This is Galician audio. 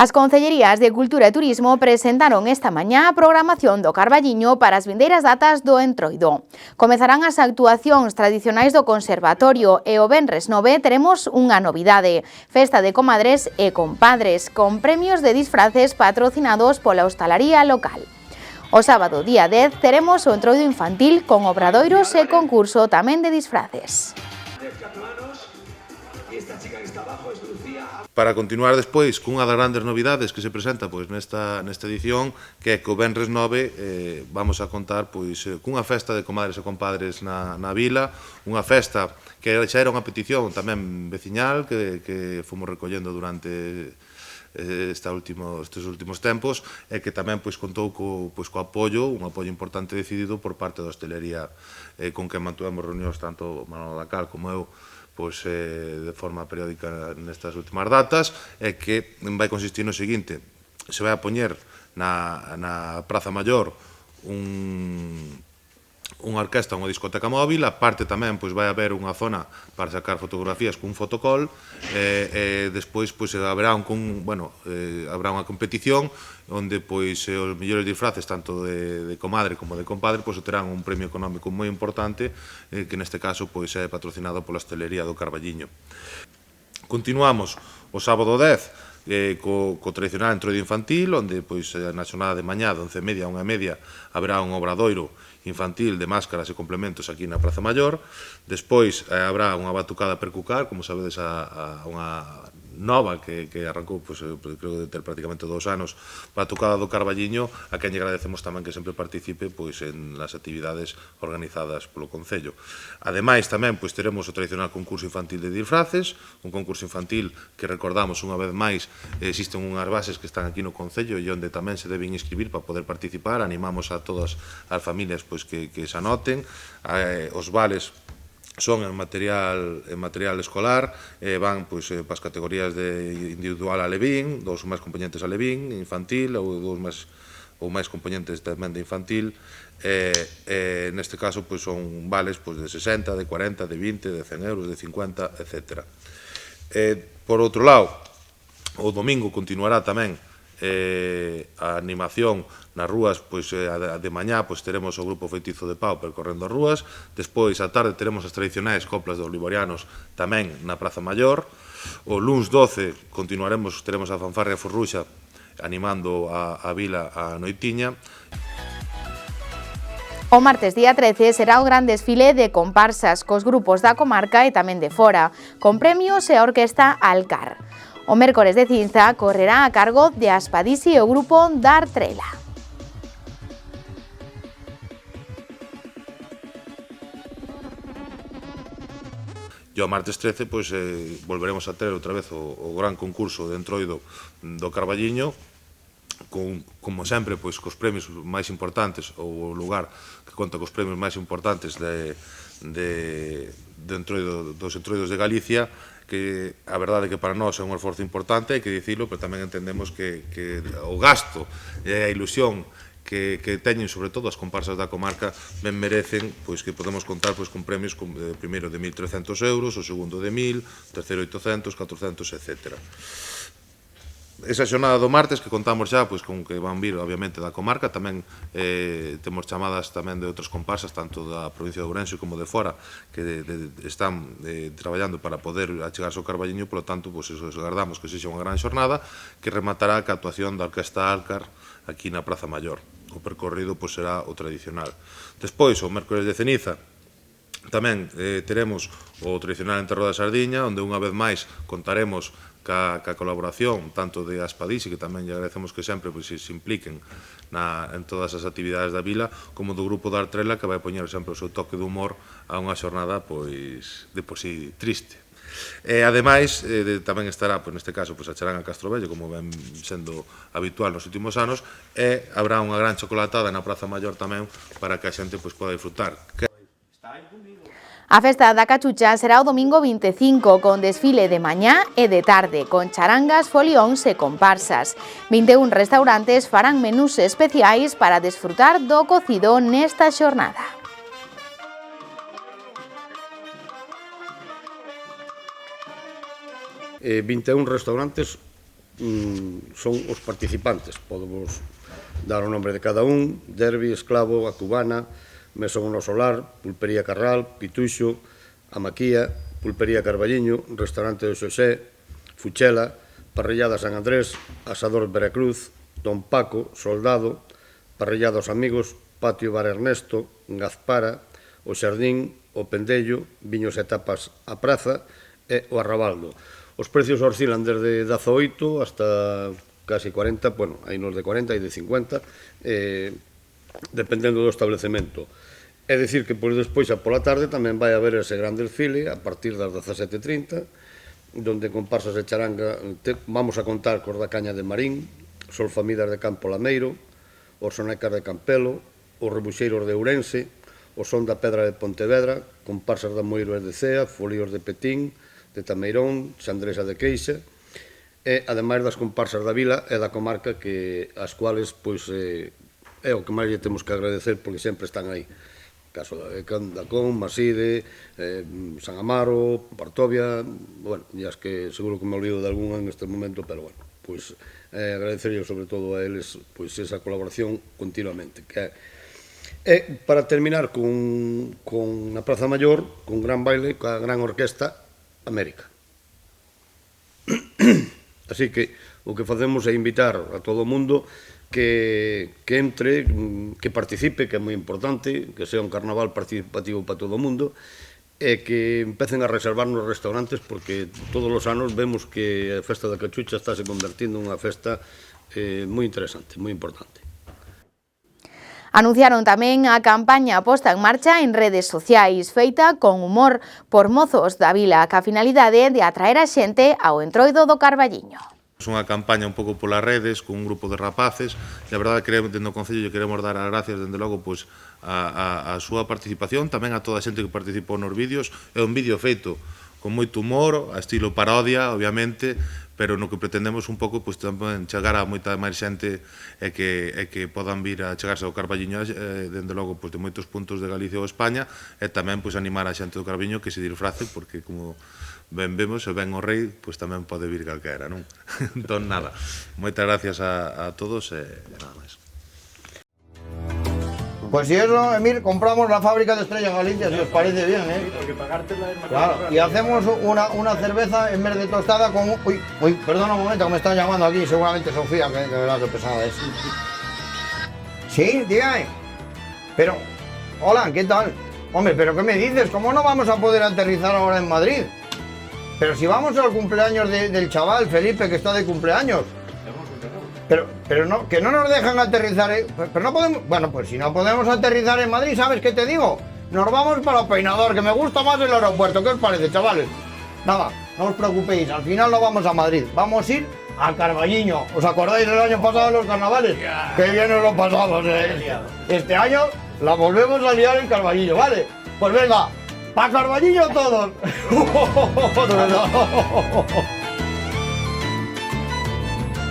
As Concellerías de Cultura e Turismo presentaron esta mañá a programación do Carballiño para as vindeiras datas do Entroido. Comezarán as actuacións tradicionais do Conservatorio e o venres 9 teremos unha novidade, festa de comadres e compadres, con premios de disfraces patrocinados pola hostalaría local. O sábado, día 10, teremos o Entroido infantil con obradoiros e concurso tamén de disfraces. Para continuar despois cunha das grandes novidades que se presenta nesta edición, que é que o venres 9 vamos a contar cunha festa de comadres e compadres na vila, unha festa que xa era unha petición tamén veciñal que fomos recollendo durante estes últimos tempos e que tamén contou co apoio, un apoio importante decidido por parte da hostelería con que mantuvemos reunións tanto Manolo Dacal como eu de forma periódica nestas últimas datas, e que vai consistir no seguinte: se vai a poñer na Praza Maior unha orquesta, unha discoteca móvil, aparte tamén vai haber unha zona para sacar fotografías cun fotocall, e despois haberá unha competición onde os mellores disfraces tanto de comadre como de compadre terán un premio económico moi importante que neste caso é patrocinado pola hostelería do Carballiño. Continuamos o sábado 10 co tradicional Entroido infantil, onde na xornada de mañá de 11:30 a 1:30 haberá un obradoiro infantil de máscaras e complementos aquí na Praza Maior. Despois habrá unha batucada percucar, como sabedes, unha nova que arrancou, creo de ter prácticamente 2 anos, batucada do Carballiño, a quen lle agradecemos tamén que sempre participe en las actividades organizadas polo Concello. Ademais, tamén teremos o tradicional concurso infantil de disfraces, un concurso infantil que recordamos unha vez máis, existen unhas bases que están aquí no Concello e onde tamén se deben inscribir para poder participar. Animamos a todas as familias que se anoten. Os vales son en material escolar, van para as categorías de individual a levín, 2 ou máis componentes a levín, infantil, ou 2 máis componentes tamén de infantil. Neste caso son vales de 60, de 40, de 20, de 100 euros, de 50, etc. Por outro lado, o domingo continuará tamén a animación nas rúas. De mañá teremos o grupo feitizo de Pau percorrendo as rúas. Despois, á tarde, teremos as tradicionais coplas dos liborianos tamén na Praza Maior. O luns 12 teremos a fanfarria Forruxa animando a vila a noitiña. O martes día 13 será o gran desfile de comparsas cos grupos da comarca e tamén de fora, con premios e a orquesta Alcar. O mércores de cinza correrá a cargo de Aspadisi e o grupo Dar Trela. E o martes 13 volveremos a ter outra vez o gran concurso de Entroido do Carballiño, como sempre, cos premios máis importantes, ou o lugar que conta cos premios máis importantes dos Entroidos de Galicia, que a verdade é que para nós é un esforzo importante, hai que dicilo, pero tamén entendemos que o gasto e a ilusión que teñen, sobre todo, as comparsas da comarca, ben merecen que podemos contar con premios primeiro de 1.300 euros, o segundo de 1.000, o terceiro 800, 400, etc. Esa xornada do martes que contamos xa con que van vir obviamente da comarca, tamén temos chamadas tamén de outras comparsas tanto da provincia de Ourense como de fora que están traballando para poder achegarse ao Carballiño. Polo tanto, agardamos que sexa unha gran xornada que rematará ca actuación da orquesta Alcar aquí na Praza Maior. O percorrido será o tradicional. Despois, o mércores de ceniza, tamén teremos o tradicional enterro da sardiña, onde unha vez máis contaremos ca colaboración tanto de Aspadisi, que tamén lle agradecemos que sempre se impliquen en todas as actividades da vila, como do grupo Dar Trela, que vai poñer sempre o seu toque de humor a unha xornada de por si triste. Ademais, tamén estará, neste caso, a Charanga Castrovello, como ven sendo habitual nos últimos anos, e habrá unha gran chocolatada na Praza Maior tamén para que a xente poda disfrutar. A festa da Cachucha será o domingo 25, con desfile de mañá e de tarde, con charangas, folións e comparsas. 21 restaurantes farán menús especiais para desfrutar do cocido nesta xornada. 21 restaurantes son os participantes. Podemos dar o nombre de cada un: Derbi, Esclavo, A Cubana, Mesón no Solar, Pulpería Carral, Pituxo, A Maquía, Pulpería Carballiño, Restaurante do Xosé, Fuchela, Parrillada San Andrés, Asador Veracruz, Don Paco, Soldado, Parrillada Os Amigos, Patio Bar Ernesto, Gazpara, O Xardín, O Pendello, Viños e Tapas A Praza e O Arrabaldo. Os precios oscilan desde 18 hasta casi 40, bueno, hai nos de 40 e de 50, dependendo do establecemento. É dicir que despois, pola tarde, tamén vai haber ese gran desfile a partir das 17:30, donde comparsas de charanga vamos a contar cos da Caña de Marín, Solfamidas de Campo Lameiro, os Sonecas de Campelo, os Rebuxeiros de Ourense, o Son da Pedra de Pontevedra, comparsas da Moiroes de Cea, Folíos de Petín, de Tameirón, Xandresa de Queixa, e ademais das comparsas da vila e da comarca, as cuales é o que máis lle temos que agradecer, porque sempre están aí. Caso da Candacón, Maside, San Amaro, Partovia, bueno, e as que seguro que me olvido de algunha en este momento, pero bueno, pois agradecerlle sobre todo a eles pois esa colaboración continuamente. E para terminar con a Praza Maior, con gran baile, coa gran orquesta América. Así que o que facemos é invitar a todo o mundo que entre, que participe, que é moi importante, que sea un carnaval participativo para todo o mundo, e que empecen a reservar nos restaurantes, porque todos os anos vemos que a festa da cachucha está se convertindo en unha festa moi interesante, moi importante. Anunciaron tamén a campaña posta en marcha en redes sociais, feita con humor por mozos da vila, ca finalidade de atraer a xente ao entroido do Carballiño. É unha campaña un pouco polas redes, con un grupo de rapaces, e a verdade que dentro do Concello lle queremos dar as gracias, dende logo, pois, a súa participación, tamén a toda a xente que participou nos vídeos. É un vídeo feito con moito humor, a estilo parodia, obviamente, pero no que pretendemos un pouco, pois, tamén chegar a moita máis xente e que podan vir a chegarse ao Carballiño, dende logo, pois, de moitos puntos de Galicia ou España, e tamén, pois, animar a xente do Carballiño que se disfrace, porque, como ben vemos, se ven o rei, pois tamén pode vir calquera, non? Entón, nada, moitas gracias a todos e nada máis. Pues si eso, Emir, compramos la fábrica de Estrella Galicia, si os parece bien, ¿eh? Porque pagártela es más Claro, y hacemos una cerveza en vez de tostada con... Uy, perdona un momento, que me están llamando aquí, seguramente Sofía, que de verdad que pesada es. Sí, dígame. Pero, hola, ¿qué tal? Hombre, ¿pero qué me dices? ¿Cómo no vamos a poder aterrizar ahora en Madrid? Pero si vamos al cumpleaños del chaval Felipe, que está de cumpleaños. Pero no, que no nos dejan aterrizar, pero no podemos, bueno, pues si no podemos aterrizar en Madrid, ¿sabes qué te digo? Nos vamos para Peinador, que me gusta más el aeropuerto. ¿Qué os parece, chavales? Nada, no os preocupéis, al final no vamos a Madrid, vamos a ir a Carballiño. ¿Os acordáis del año pasado de los carnavales? Qué bien nos lo pasamos, Este año la volvemos a liar en Carballiño, ¿vale? Pues venga, ¡pa' Carballiño todos!